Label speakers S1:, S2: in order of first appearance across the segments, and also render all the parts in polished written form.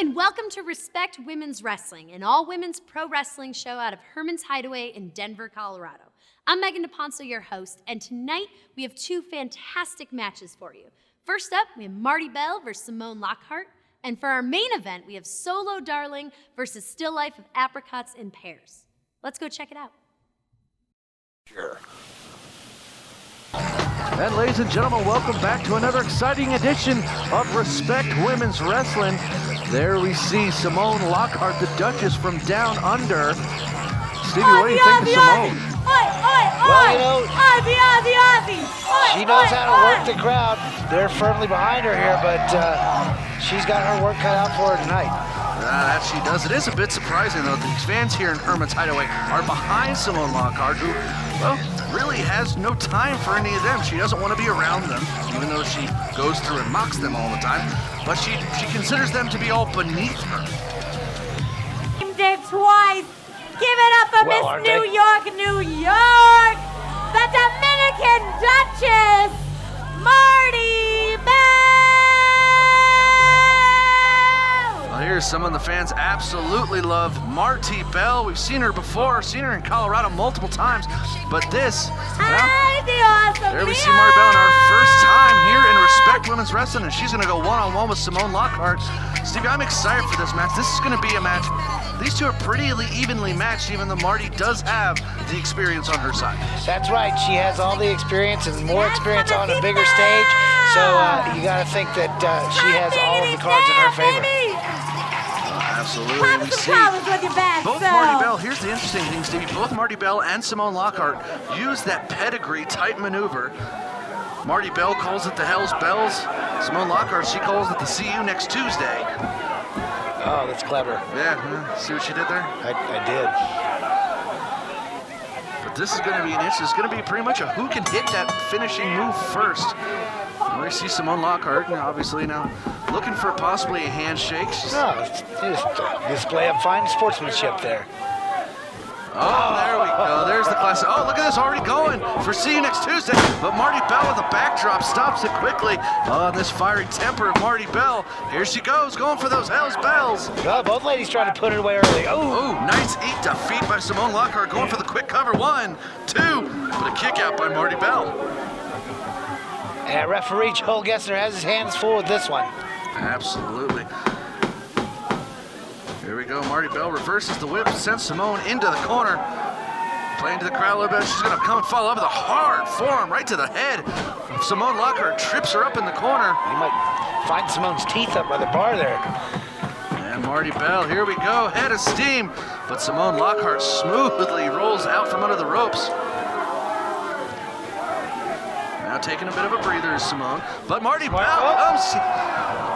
S1: and welcome to Respect Women's Wrestling, an all-women's pro wrestling show out of Herman's Hideaway in Denver, Colorado. I'm Megan DePonso, your host, and tonight we have two fantastic matches for you. First up, we have Marty Belle versus Simone Lockhart, and for our main event, we have Solo Darling versus Still Life of Apricots and Pears. Let's go check it out.
S2: Sure.
S3: And ladies and gentlemen, welcome back to another exciting edition of Respect Women's Wrestling. There we see Simone Lockhart, the Duchess from Down Under. Stevie, what do you think of Simone?
S2: Well, you know, she knows how to work the crowd. They're firmly behind her here, but she's got her work cut out for her tonight.
S3: That she does. It is a bit surprising, though. These fans here in Herman's Hideaway are behind Simone Lockhart, who, well, really has no time for any of them. She doesn't want to be around them, even though she goes through and mocks them all the time. But she considers them to be all beneath her.
S4: Dave twice. Give it up for Miss New York, New York, the Dominican Duchess, Marty Belle.
S3: Well, here's someone the fans absolutely love, Marty Belle. We've seen her before, seen her in Colorado multiple times, but this, well, there we see Marty Belle in our first time here in Respect Women's Wrestling, and she's going to go one-on-one with Simone Lockhart. Stevie, I'm excited for this match. This is going to be a match. These two are pretty evenly matched, even though Marty does have the experience on her side.
S2: That's right. She has all the experience and more experience on a bigger stage. So you got to think that she has all of the cards in her favor.
S3: Absolutely. We see both Marty Belle. Here's the interesting thing, Stevie. Both Marty Belle and Simone Lockhart use that pedigree type maneuver. Marty Belle calls it the Hell's Bells. Simone Lockhart, she calls it the See You Next Tuesday.
S2: Oh, that's clever.
S3: Yeah, see what she did there?
S2: I did.
S3: But this is going to be an issue. It's going to be pretty much a who can hit that finishing move first. And we see Simone Lockhart, obviously now looking for possibly a handshake.
S2: It's just a display of fine sportsmanship there.
S3: Oh, there we go. There's the classic. Oh, look at this, already going for See You Next Tuesday. But Marty Belle with a backdrop stops it quickly. Oh, this fiery temper of Marty Belle. Here she goes, going for those Hell's Bells.
S2: Well, both ladies trying to put it away early.
S3: Oh, nice defeat by Simone Lockhart, going for the quick cover. 1, 2, but a kick out by Marty Belle.
S2: And referee Joel Gessner has his hands full with this one.
S3: Absolutely. Here we go, Marty Belle reverses the whip, sends Simone into the corner. Playing to the crowd a little bit, she's gonna come and follow up with a hard forearm right to the head. Simone Lockhart trips her up in the corner.
S2: You might find Simone's teeth up by the bar there.
S3: And Marty Belle, here we go, head of steam. But Simone Lockhart smoothly rolls out from under the ropes. Now taking a bit of a breather is Simone. But Marty Belle comes.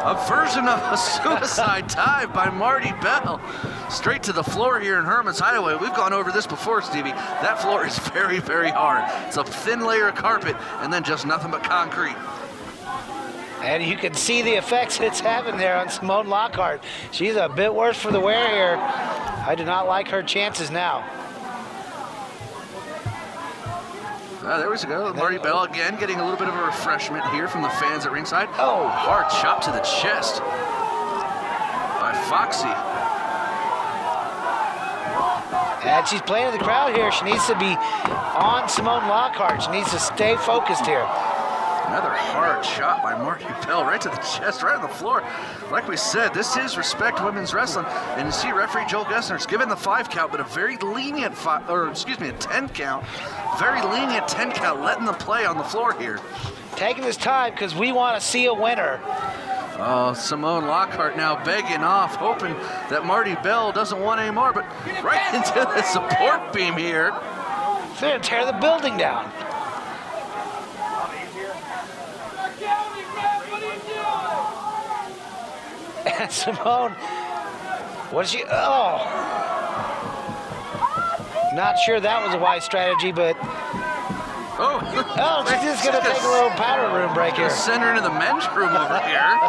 S3: A version of a suicide dive by Marty Belle. Straight to the floor here in Herman's Hideaway. We've gone over this before, Stevie. That floor is very, very hard. It's a thin layer of carpet and then just nothing but concrete.
S2: And you can see the effects it's having there on Simone Lockhart. She's a bit worse for the wear here. I do not like her chances now.
S3: There we go. Marty Belle again getting a little bit of a refreshment here from the fans at ringside.
S2: Oh,
S3: hard chop to the chest by Foxy.
S2: And she's playing to the crowd here. She needs to be on Simone Lockhart. She needs to stay focused here.
S3: Another hard shot by Marty Belle right to the chest, right on the floor. Like we said, this is Respect Women's Wrestling, and you see referee Joel Gessner's given the 5 count, but a very lenient a 10 count. Very lenient 10 count, letting them play on the floor here.
S2: Taking his time because we want to see a winner.
S3: Oh, Simone Lockhart now begging off, hoping that Marty Belle doesn't want any more, but right into the support beam here.
S2: They're going to tear the building down. And Simone, what is she? Oh. Not sure that was a wise strategy, but.
S3: Oh,
S2: she's just going to take a little powder room break here.
S3: Send her into the men's room over here.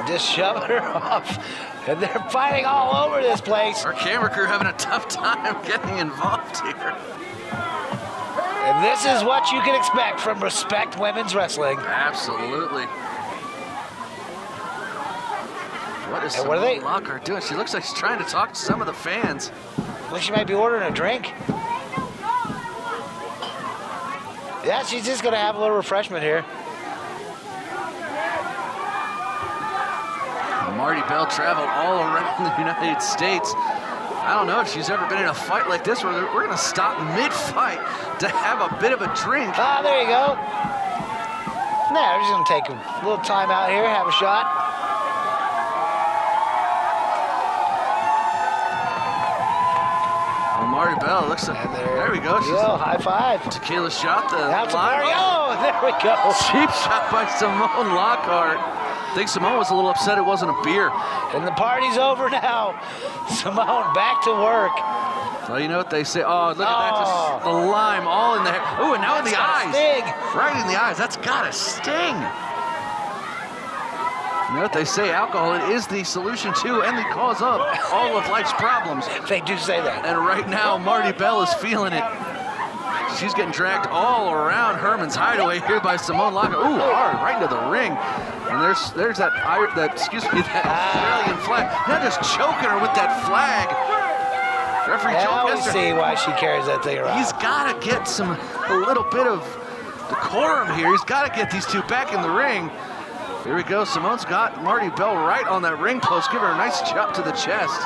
S2: Just shoving her off. And they're fighting all over this place.
S3: Our camera crew having a tough time getting involved here.
S2: And this is what you can expect from Respect Women's Wrestling.
S3: Absolutely. What is
S2: what are they?
S3: Lockhart doing? She looks like she's trying to talk to some of the fans.
S2: Well, she might be ordering a drink. Yeah, she's just gonna have a little refreshment here.
S3: Marty Belle traveled all around the United States. I don't know if she's ever been in a fight like this where we're gonna stop mid-fight to have a bit of a drink.
S2: Ah, there you go. Nah, we're just gonna take a little time out here, have a shot.
S3: Well, Marty Belle looks like, there we go. She's
S2: high five.
S3: tequila shot, the
S2: Now it's a
S3: lime.
S2: Marty. Oh, there we go.
S3: Cheap shot by Simone Lockhart. I think Simone was a little upset it wasn't a beer.
S2: And the party's over now. Simone back to work.
S3: Well, you know what they say. Oh, look at that. Just the lime all in the hair. Ooh, and now in the eyes.
S2: Sting.
S3: Right in the eyes. That's gotta sting. You know what they say, alcohol is the solution to and the cause of all of life's problems.
S2: They do say that.
S3: And right now, Marty Belle is feeling it. She's getting dragged all around Herman's Hideaway here by Simone Lockhart. Ooh, hard, right into the ring. And there's that Australian flag. Now just choking her with that flag. Referee
S2: Now
S3: Joel
S2: we see why she carries that thing around.
S3: He's got to get a little bit of decorum here. He's got to get these two back in the ring. Here we go. Simone's got Marty Belle right on that ring post. Give her a nice chop to the chest.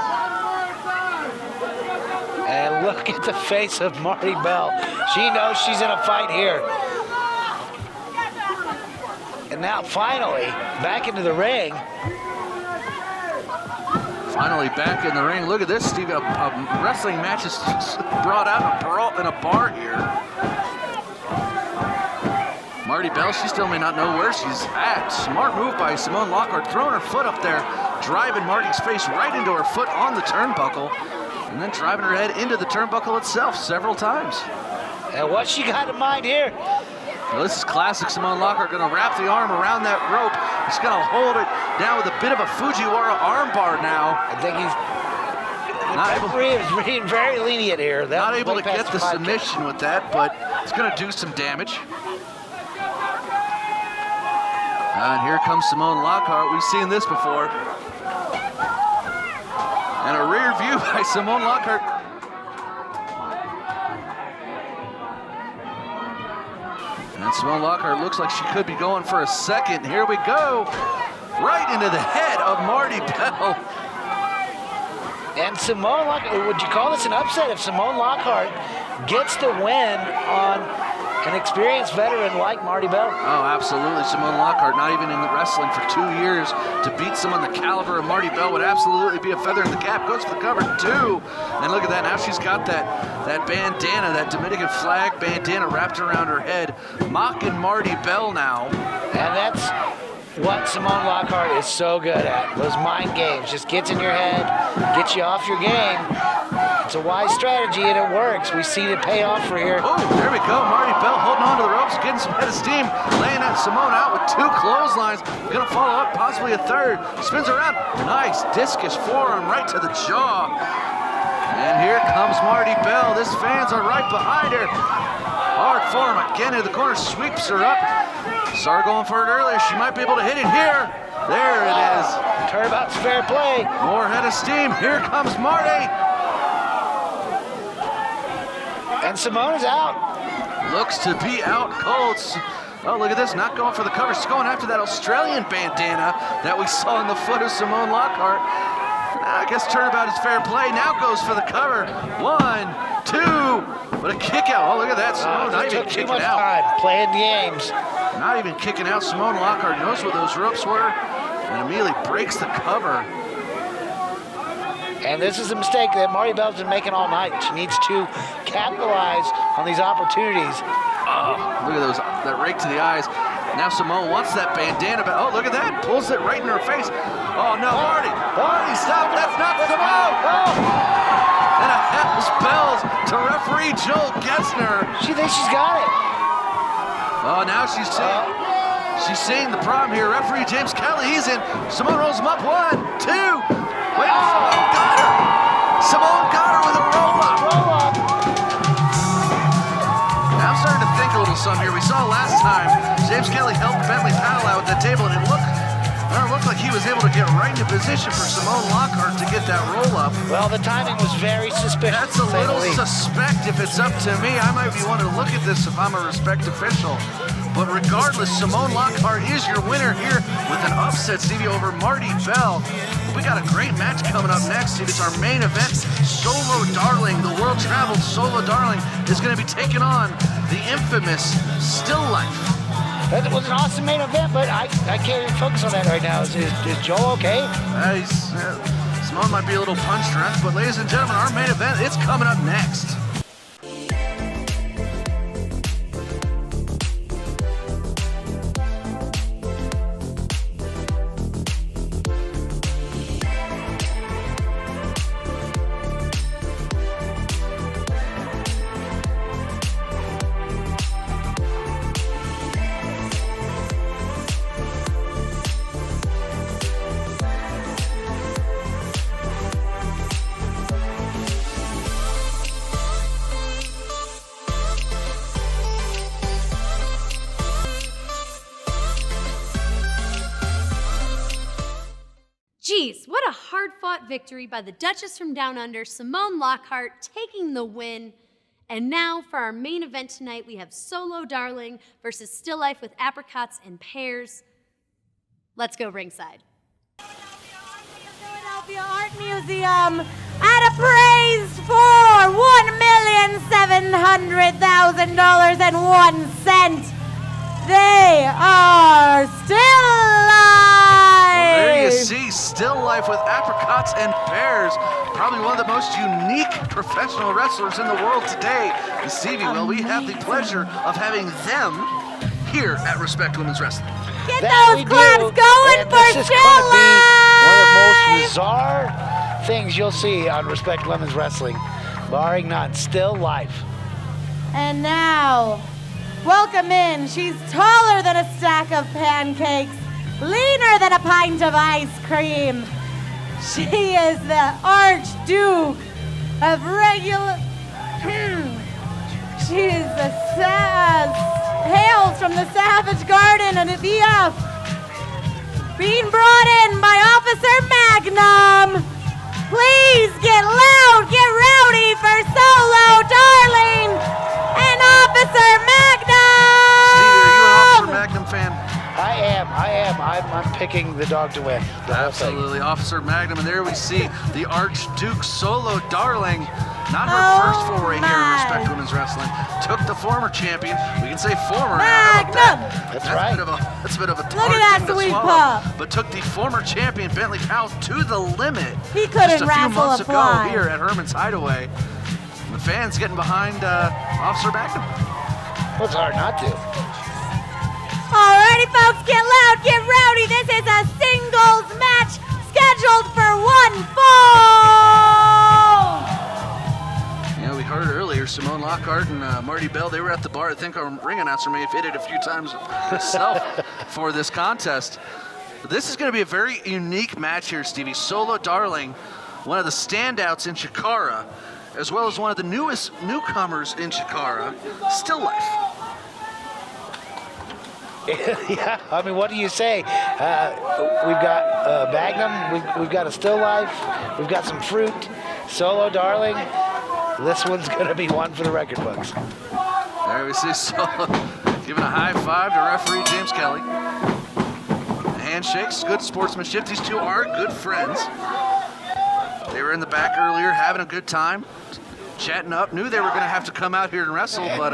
S2: And look at the face of Marty Belle. She knows she's in a fight here. And now finally, back into the ring.
S3: Finally back in the ring. Look at this, Steve. A wrestling match is brought out in a bar here. Marty Belle, she still may not know where she's at. Smart move by Simone Lockhart, throwing her foot up there, driving Marty's face right into her foot on the turnbuckle, and then driving her head into the turnbuckle itself several times.
S2: And what she got in mind here?
S3: Well, this is classic Simone Lockhart, gonna wrap the arm around that rope. He's gonna hold it down with a bit of a Fujiwara armbar now.
S2: I think the referee is being very lenient here.
S3: Not able to get the submission with that, but it's gonna do some damage. And here comes Simone Lockhart. We've seen this before. And a rear view by Simone Lockhart. And Simone Lockhart looks like she could be going for a second. Here we go. Right into the head of Marty Belle.
S2: And Simone Lockhart, would you call this an upset if Simone Lockhart gets the win on an experienced veteran like Marty Belle?
S3: Oh, absolutely. Simone Lockhart, not even in the wrestling for 2 years, to beat someone the caliber of Marty Belle would absolutely be a feather in the cap. Goes for the cover, 2. And look at that. Now she's got that bandana, that Dominican flag bandana wrapped around her head, mocking Marty Belle now.
S2: And that's what Simone Lockhart is so good at. Those mind games. Just gets in your head, gets you off your game. It's a wise strategy, and it works. We see it pay off for here.
S3: Oh, there we go. Marty Belle holding on to the ropes, getting some head of steam, laying that Simone out with 2 clotheslines. Gonna follow up, possibly a third. Spins around. Nice discus forearm right to the jaw. And here comes Marty Belle. This fans are right behind her. Hard forearm again in the corner, sweeps her up. Saw her going for it earlier. She might be able to hit it here. There it is.
S2: Turnabout's fair play.
S3: More head of steam. Here comes Marty.
S2: And Simone is out.
S3: Looks to be out cold. Oh, look at this, not going for the cover. She's going after that Australian bandana that we saw in the foot of Simone Lockhart. I guess turnabout is fair play. Now goes for the cover. 1, 2. What a kick out. Oh, look at that. Simone not even kicking out.
S2: Time playing games.
S3: Not even kicking out. Simone Lockhart knows where those ropes were and immediately breaks the cover.
S2: And this is a mistake that Marty Belle's been making all night. She needs to capitalize on these opportunities.
S3: Oh, look at that rake to the eyes. Now Simone wants that bandana back. Oh, look at that. Pulls it right in her face. Oh, no, Marty. Marty, stop. That's not Simone. And a house bells to referee Joel Gessner.
S2: She thinks she's got it.
S3: Oh, now she's seeing the problem here. Referee James Kelly, he's in. Simone rolls him up. 1, 2. Wait, Simone got her. Simone got her with a roll-up.
S2: Roll-up.
S3: Now I'm starting to think a little something here. We saw last time James Kelly helped Bentley paddle out with that table, and it looked like he was able to get right into position for Simone Lockhart to get that roll up.
S2: Well, the timing was very suspicious.
S3: That's a little suspect. If it's up to me, I might be wanting to look at this if I'm a respect official. But regardless, Simone Lockhart is your winner here with an upset, Stevie, over Marty Belle. We got a great match coming up next. It's our main event. Solo Darling, the world-traveled Solo Darling, is going to be taking on the infamous Still Life.
S2: That was an awesome main event, but I can't even focus on that right now. Is Joel okay?
S3: Simone might be a little punch drunk, but ladies and gentlemen, our main event, it's coming up next.
S1: Geez, what a hard-fought victory by the Duchess from Down Under, Simone Lockhart, taking the win. And now for our main event tonight, we have Solo Darling versus Still Life with Apricots and Pears. Let's go ringside.
S4: Philadelphia Art Museum at a praise for $1,700,000.01. They are still alive.
S3: Well, there you see, Still Life with Apricots and Pears. Probably one of the most unique professional wrestlers in the world today. And Stevie, well, we have the pleasure of having them here at Respect Women's Wrestling.
S4: Get those claps going for
S2: Still Life. This is
S4: Life.
S2: going to be one of the most bizarre things you'll see on Respect Women's Wrestling, barring none. Still Life.
S4: And now, welcome in. She's taller than a stack of pancakes, leaner than a pint of ice cream. She is the Archduke of regular. She is the hails from the Savage Garden and VF. Being brought in by Officer Magnum. Please get loud, get rowdy for Solo Darling and Officer Magnum.
S3: Stevie, are you an Officer Magnum fan?
S2: I am. I'm picking the dog to win.
S3: Absolutely, Officer Magnum, and there we see the Archduke Solo Darling. Not her first foray here in Respect Women's Wrestling. Took the former champion. We can say former now. How about that?
S2: That's right.
S3: That's a bit of a
S4: Look
S3: hard
S4: at that
S3: thing to
S4: sweet
S3: swallow.
S4: pup.
S3: But took the former champion Bentley Powell to the limit.
S4: He couldn't
S3: just a few
S4: wrestle
S3: months
S4: a
S3: ago
S4: fly.
S3: here at Herman's Hideaway. The fans getting behind Officer Magnum.
S2: Well, it's hard not to.
S4: Alrighty, folks, get loud, get rowdy. This is a singles match scheduled for one fall.
S3: Yeah, we heard earlier, Simone Lockhart and Marty Belle, they were at the bar. I think our ring announcer may have hit it a few times himself for this contest. But this is going to be a very unique match here, Stevie. Solo Darling, one of the standouts in Chikara, as well as one of the newest newcomers in Chikara, Still Life.
S2: Yeah, I mean, what do you say? We've got Magnum, we've got a Still Life, we've got some fruit, Solo Darling. This one's going to be one for the record books.
S3: There we see Solo giving a high five to referee James Kelly. Handshakes, good sportsmanship. These two are good friends. They were in the back earlier having a good time, chatting up. Knew they were going to have to come out here and wrestle, but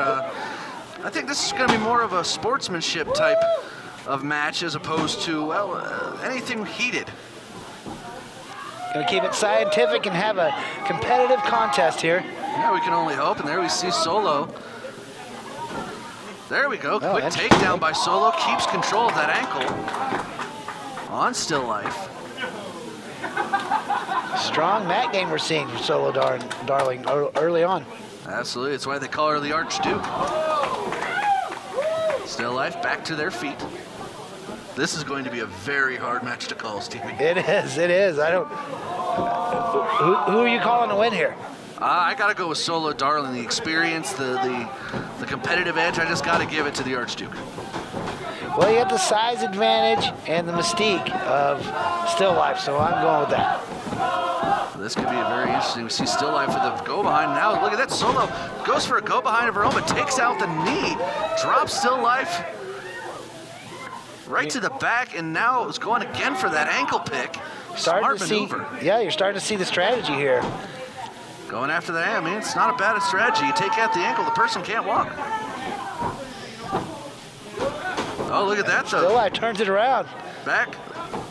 S3: I think this is going to be more of a sportsmanship type of match as opposed to, well, anything heated.
S2: Gonna keep it scientific and have a competitive contest here.
S3: Yeah, we can only hope. And there we see Solo. There we go.
S2: Oh,
S3: Quick takedown by Solo. Keeps control of that ankle on Still Life.
S2: Strong mat game we're seeing from Solo Darling early on.
S3: Absolutely. That's why they call her the Archduke. Still Life back to their feet. This is going to be a very hard match to call, Stevie.
S2: It is. I don't. Who are you calling to win here?
S3: I got to go with Solo Darling. The experience, the competitive edge, I just got to give it to the Archduke.
S2: Well, you have the size advantage and the mystique of Still Life, so I'm going with that.
S3: This could be a very interesting. We see Still Life with a go behind now. Look at that, Solo goes for a go behind of her own, but takes out the knee. Drops Still Life right to the back, and now is going again for that ankle pick. Smart maneuver.
S2: Yeah, you're starting to see the strategy here.
S3: Going after the hand, I mean, it's not a bad strategy. You take out the ankle, the person can't walk. Oh, look at that, though.
S2: Still Life turns it around.
S3: Back,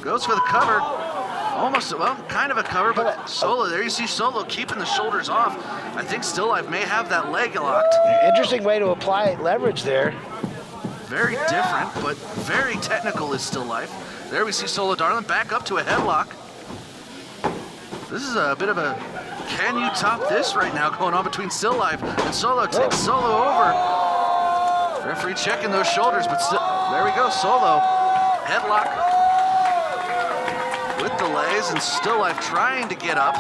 S3: goes for the cover. Almost, well, kind of a cover, but Solo, there you see Solo keeping the shoulders off. I think Still Life may have that leg locked.
S2: Interesting way to apply leverage there.
S3: Very different, but very technical is Still Life. There we see Solo Darling back up to a headlock. This is a bit of a can you top this right now going on between Still Life and Solo. Takes Solo over. Referee checking those shoulders, but still, there we go, Solo. Headlock with delays, and Still Life trying to get up.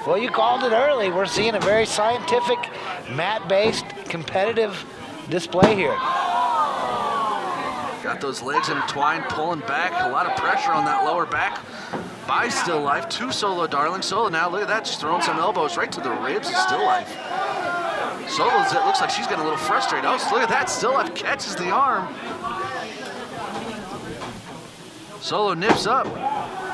S2: Well, you called it early. We're seeing a very scientific, mat-based, competitive display here.
S3: Got those legs intertwined, pulling back. A lot of pressure on that lower back by Still Life to Solo Darling. Solo now, look at that, just throwing some elbows right to the ribs of Still Life. Solo, it looks like she's getting a little frustrated. Oh, look at that, Still Life catches the arm. Solo nips up.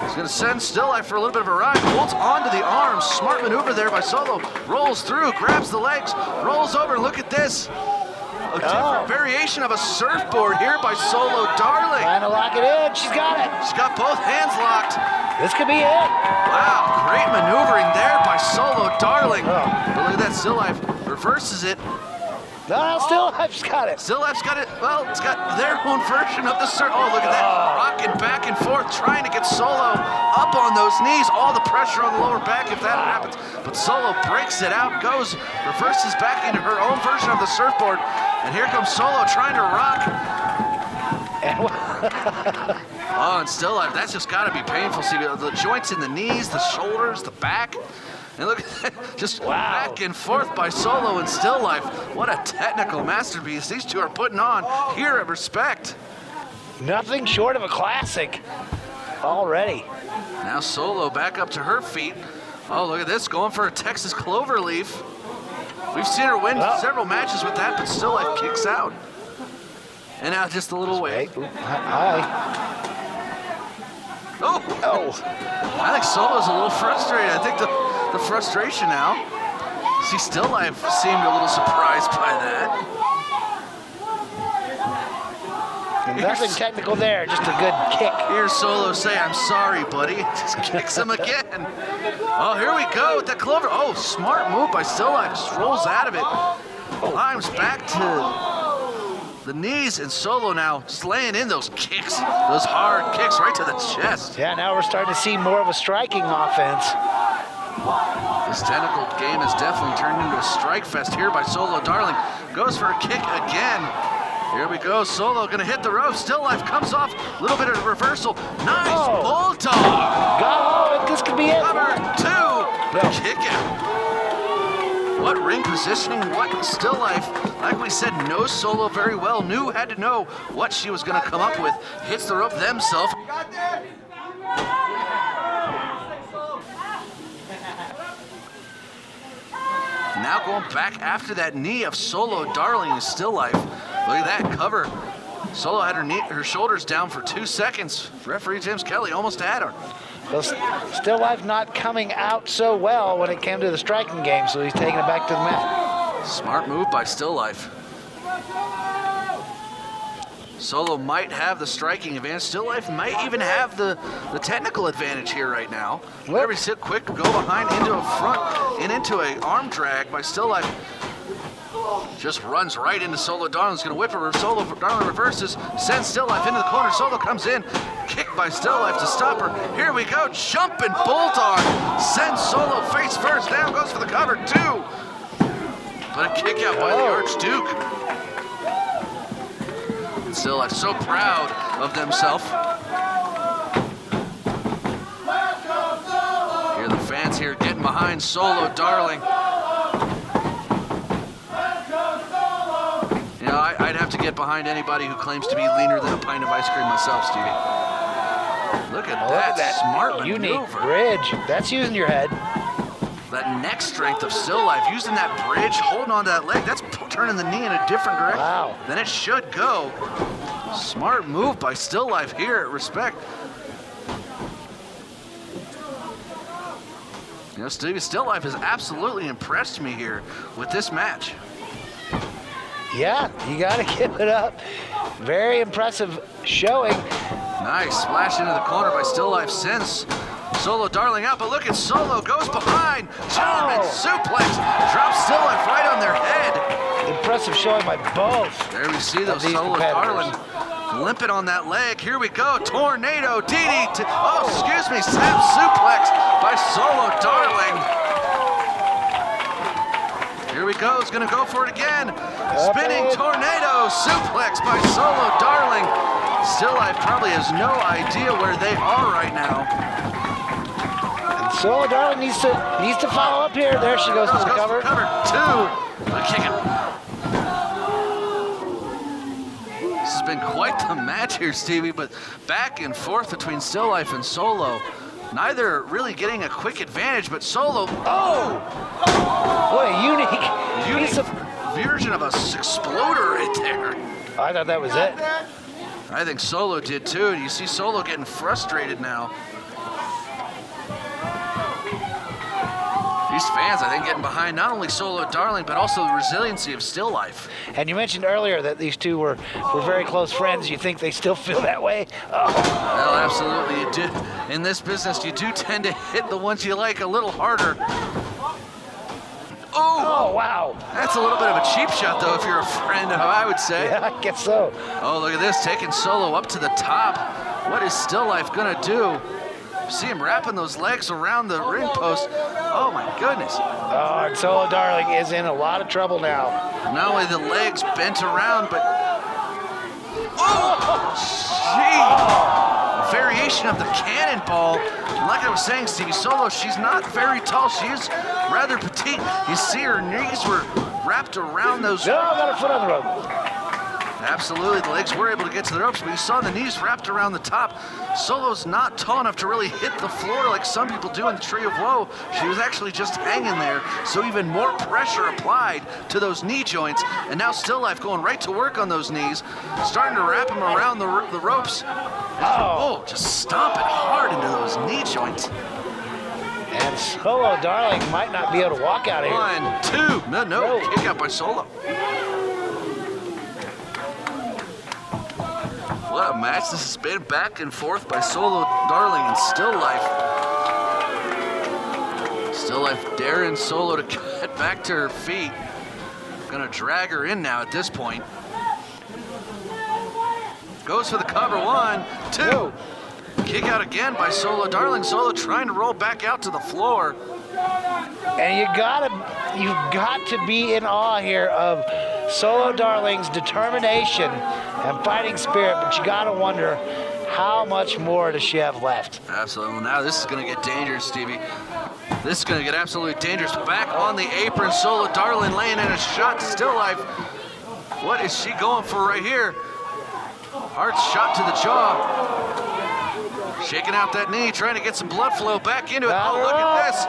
S3: He's gonna send Still Life for a little bit of a ride. Holds onto the arm. Smart maneuver there by Solo. Rolls through, grabs the legs, rolls over. Look at this. A different variation of a surfboard here by Solo Darling.
S2: Trying to lock it in. She's got it.
S3: She's got both hands locked.
S2: This could be it.
S3: Wow, great maneuvering there by Solo Darling. But look at that, Still Life reverses it.
S2: No, Still Life's got it.
S3: Still Life's got it. Well, it's got their own version of the surf. Oh, look at that. Rocking back and forth, trying to get Solo up on those knees. All the pressure on the lower back if that happens. But Solo breaks it out, goes, reverses back into her own version of the surfboard. And here comes Solo trying to rock. Oh, and Still Life, that's just got to be painful. See, the joints in the knees, the shoulders, the back. And look at that, just back and forth by Solo and Still Life. What a technical masterpiece these two are putting on here at Respect.
S2: Nothing short of a classic already.
S3: Now Solo back up to her feet. Oh, look at this, going for a Texas Cloverleaf. We've seen her win several matches with that, but Still Life kicks out. And now just a little wave.
S2: Hi.
S3: Oh! I think Solo's a little frustrated. I think the frustration now. See, Still Life seemed a little surprised by that.
S2: Nothing technical there, just a good kick.
S3: Here's Solo say, "I'm sorry, buddy." Just kicks him again. Oh, here we go with the Clover. Oh, smart move by Still Life. Just rolls out of it. Climbs back to the knees, and Solo now just laying in those kicks, those hard kicks right to the chest.
S2: Yeah, now we're starting to see more of a striking offense.
S3: This technical game has definitely turned into a strike fest here by Solo Darling. Goes for a kick again. Here we go, Solo gonna hit the rope. Still Life comes off, a little bit of reversal. Nice bulldog.
S2: Got it, this could be it.
S3: Cover two, kick out. What ring positioning, what Still Life, like we said, knows Solo very well, had to know what she was gonna come up with. Hits the rope themselves. Now going back after that knee of Solo Darling and Still Life. Look at that cover. Solo had her shoulders down for 2 seconds. Referee James Kelly almost had her.
S2: Well, Still Life not coming out so well when it came to the striking game, so he's taking it back to the mat.
S3: Smart move by Still Life. Solo might have the striking advantage. Still Life might even have the technical advantage here right now. Very quick go behind into a front and into an arm drag by Still Life. Just runs right into Solo Darling. He's going to whip her. Solo Darling reverses, sends Still Life into the corner. Solo comes in. Kick by Still Life to stop her. Here we go. Jumping Bulldog. Sends Solo face first. Down goes for the cover, too. But a kick out by the Archduke. And Still Life so proud of themselves. Here the fans here getting behind Solo Darling. I'd have to give get behind anybody who claims to be leaner than a pint of ice cream myself, Stevie. Look at that smart
S2: unique
S3: maneuver.
S2: bridge. That's using your head.
S3: That neck strength of Still Life, using that bridge, holding on to that leg. That's turning the knee in a different direction than it should go. Smart move by Still Life here. Respect. You know, Stevie, Still Life has absolutely impressed me here with this match.
S2: Yeah, you got to give it up. Very impressive showing.
S3: Nice splash into the corner by Still Life, sends Solo Darling out, but look at Solo, goes behind. German suplex, drops Still Life right on their head.
S2: Impressive showing by both.
S3: There we see those Solo Darling limping on that leg. Here we go, tornado DDT. Oh, excuse me, snap suplex by Solo Darling. Here we go, he's gonna go for it again. Spinning tornado suplex by Solo Darling. Still Life probably has no idea where they are right now.
S2: And Solo Darling needs to follow up here. There she goes for the cover.
S3: Two, the kick it. This has been quite the match here, Stevie, but back and forth between Still Life and Solo. Neither really getting a quick advantage, but Solo,
S2: what a unique
S3: version of a exploder right there.
S2: I thought that was it.
S3: I think Solo did too. You see Solo getting frustrated now. These fans, I think, getting behind not only Solo Darling, but also the resiliency of Still Life.
S2: And you mentioned earlier that these two were very close friends. You think they still feel that way?
S3: Well, absolutely. You do. In this business, you do tend to hit the ones you like a little harder.
S2: Oh, wow.
S3: That's a little bit of a cheap shot, though, if you're a friend, I would say.
S2: Yeah, I guess so.
S3: Oh, look at this, taking Solo up to the top. What is Still Life gonna do? See him wrapping those legs around the ring post. Oh my goodness.
S2: Oh, and Solo Darling is in a lot of trouble now.
S3: Not only the legs bent around, but a variation of the cannonball. And like I was saying, Stevie, Solo, she's not very tall. She is rather petite. You see her knees were wrapped around those.
S2: No, got her foot on the rope.
S3: Absolutely, the legs were able to get to the ropes, but you saw the knees wrapped around the top. Solo's not tall enough to really hit the floor like some people do in the Tree of Woe. She was actually just hanging there, so even more pressure applied to those knee joints. And now Still Life going right to work on those knees, starting to wrap them around the ropes. Oh, just stomping hard into those knee joints.
S2: And Solo Darling might not be able to walk out of here.
S3: 1, 2, no, kick out by Solo. What a match this has been, back and forth by Solo Darling and Still Life. Still Life daring Solo to get back to her feet. Gonna drag her in now at this point. Goes for the cover, 1, 2. Kick out again by Solo Darling. Solo trying to roll back out to the floor.
S2: And you've got to be in awe here of Solo Darling's determination and fighting spirit, but you got to wonder how much more does she have left.
S3: Absolutely. Well, now this is going to get dangerous, Stevie. This is going to get absolutely dangerous. Back on the apron, Solo Darling laying in a shot to Still Life. What is she going for right here? Hard shot to the jaw. Shaking out that knee, trying to get some blood flow back into it. Oh, look at this.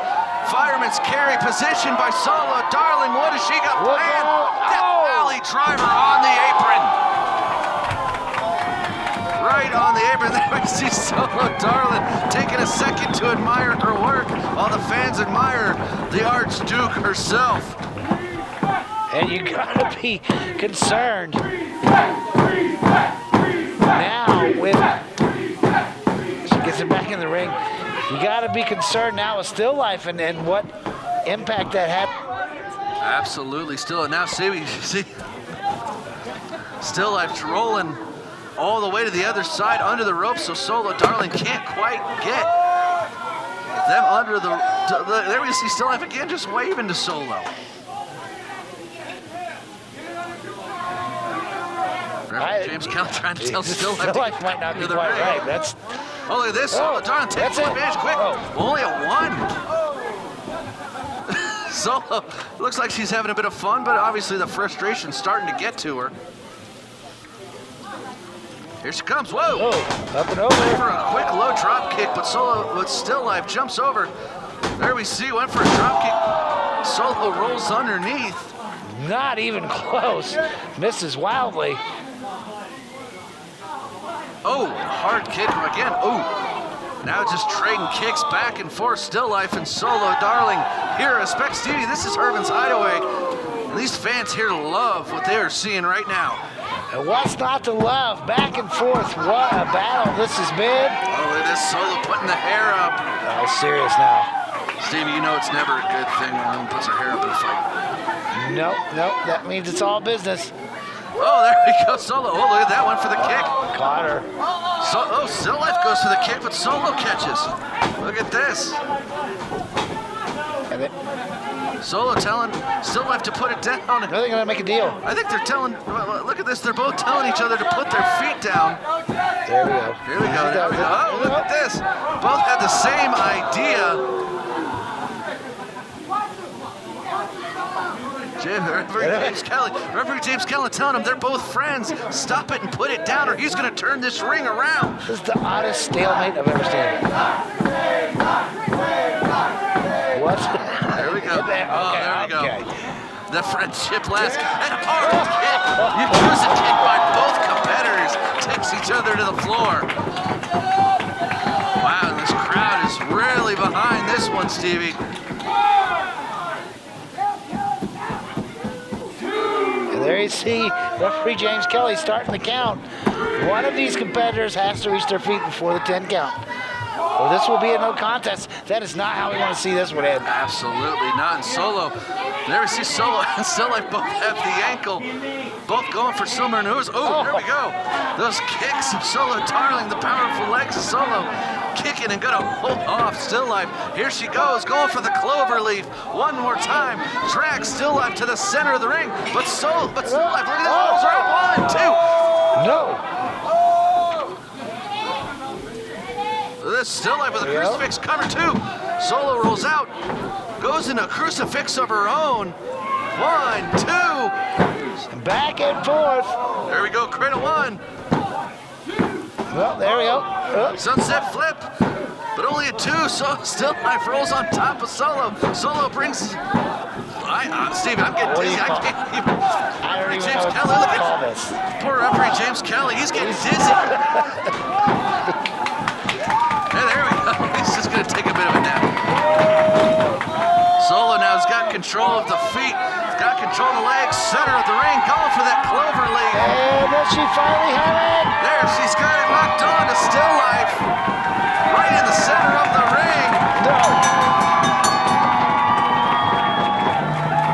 S3: Fireman's carry position by Solo Darling. What has she got planned? Death Valley driver on the apron. Right on the apron. There we see Solo Darling taking a second to admire her work while the fans admire the Archduke herself.
S2: And you gotta be concerned now with, she gets it back in the ring. You gotta be concerned now with Still Life and what impact that had.
S3: Absolutely, now see, Still Life's rolling all the way to the other side under the rope, so Solo Darling can't quite get them under the. There we see Still Life again, just waving to Solo. James Kelly trying to tell Still Life
S2: might not be quite right. That's.
S3: Oh, look at this. Solo Darling takes advantage quick. Only a 1. Solo looks like she's having a bit of fun, but obviously the frustration's starting to get to her. Here she comes. Whoa!
S2: Oh, up and
S3: For
S2: over.
S3: a quick low drop kick, but Solo with still life jumps over. There we see, went for a drop kick. Solo rolls underneath.
S2: Not even close. Misses wildly.
S3: Oh, hard kick again. Oh. Now just trading kicks back and forth. Still life and Solo Darling here at Respect Stevie. This is Herman's Hideaway. And these fans here love what they are seeing right now.
S2: And what's not to love? Back and forth. What a battle this has been.
S3: Oh, look at this Solo putting the hair up.
S2: Oh, serious now.
S3: Stevie, you know it's never a good thing when a woman puts her hair up in a fight.
S2: Nope. That means it's all business.
S3: Oh, there we go, Solo. Oh, look at that one for the kick.
S2: Caught her.
S3: Still life goes for the kick, but Solo catches. Look at this.
S2: And then,
S3: Solo telling Still life to put it down.
S2: are they going to make a deal?
S3: I think they're telling, look at this, they're both telling each other to put their feet down.
S2: There we go.
S3: Here we go, there we go. Oh, look at this. Both had the same idea. Referee James Kelly telling him they're both friends. Stop it and put it down or he's going to turn this ring around.
S2: This is the oddest stalemate I've ever seen. What?
S3: There we go.
S2: Okay,
S3: There we go.
S2: okay.
S3: The friendship last. And hard kick. You use a kick by both competitors. Takes each other to the floor. Wow, this crowd is really behind this one, Stevie.
S2: And there you see referee James Kelly starting the count. One of these competitors has to reach their feet before the 10 count. Well, this will be a no contest. That is not how we want to see this one end.
S3: Absolutely not. And Solo, there we see Solo and Still Life both have the ankle. Both going for similar moves. Oh, there we go. Those kicks of Solo Darling, the powerful legs of Solo. Kicking and gonna hold off Still Life. Here she goes, going for the clover leaf. One more time. Drags Still Life to the center of the ring. But Still Life, look at this. Rolls her out. 1, 2.
S2: No.
S3: This Still Life with a crucifix cover too. Solo rolls out, goes in a crucifix of her own. 1, 2.
S2: Back and forth.
S3: There we go, cradle 1.
S2: Well, there we go.
S3: Sunset flip, but only a 2. So Still Life rolls on top of Solo. Solo brings. Steven, I'm getting dizzy. I can't even.
S2: I don't even
S3: James
S2: know
S3: Kelly,
S2: what
S3: look
S2: to call
S3: at
S2: this.
S3: poor referee James Kelly. He's getting dizzy. Hey, there we go. He's just gonna take a bit of a nap. Solo now has got control of the feet. He's got control of the legs. Center of the ring, going for that clover leaf.
S2: And does she finally have it?
S3: There, she's got it locked on to Still Life. Right in the center of the ring.
S2: No.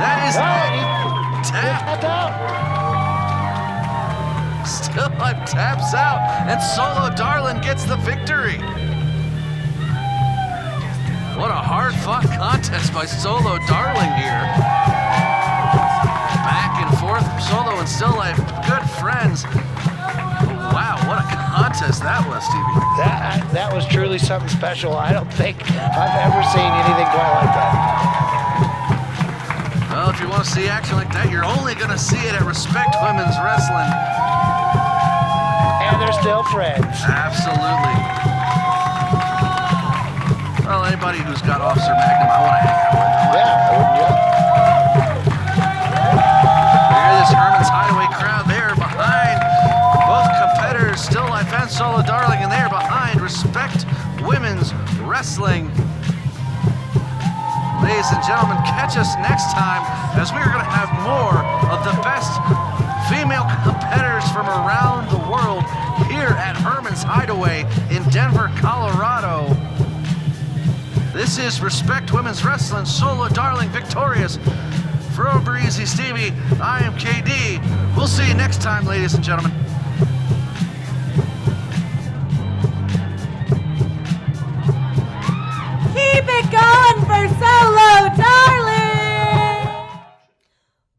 S3: That is
S2: Tap
S3: tap.
S2: out.
S3: Still Life taps out, and Solo Darling gets the victory. What a hard-fought contest by Solo Darling here. Back and forth, Solo and Still Life, good friends. Wow, what a contest that was, Stevie.
S2: That was truly something special. I don't think I've ever seen anything quite like that.
S3: Well, if you want to see action like that, you're only going to see it at Respect Women's Wrestling.
S2: And they're still friends.
S3: Absolutely. Well, anybody who's got Officer Magnum, I want to hang out with. You hear this Herman's Hideaway crowd there behind both competitors, Still Life and Solo Darling, and they're behind Respect Women's Wrestling. Ladies and gentlemen, catch us next time as we are going to have more of the best female competitors from around the world here at Herman's Hideaway in Denver, Colorado. This is Respect Women's Wrestling, Solo Darling victorious. For Over Easy Stevie, I am KD. We'll see you next time, ladies and gentlemen.
S4: Keep it going for Solo Darling!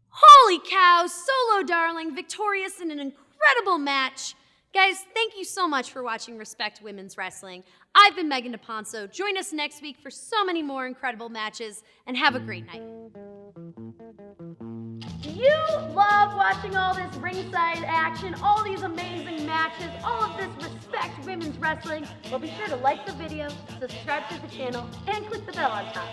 S1: Holy cow, Solo Darling victorious in an incredible match. Guys, thank you so much for watching Respect Women's Wrestling. I've been Megan DePonso. Join us next week for so many more incredible matches, and have a great night. you love watching all this ringside action, all these amazing matches, all of this Respect Women's Wrestling, well, be sure to like the video, subscribe to the channel, and click the bell on top.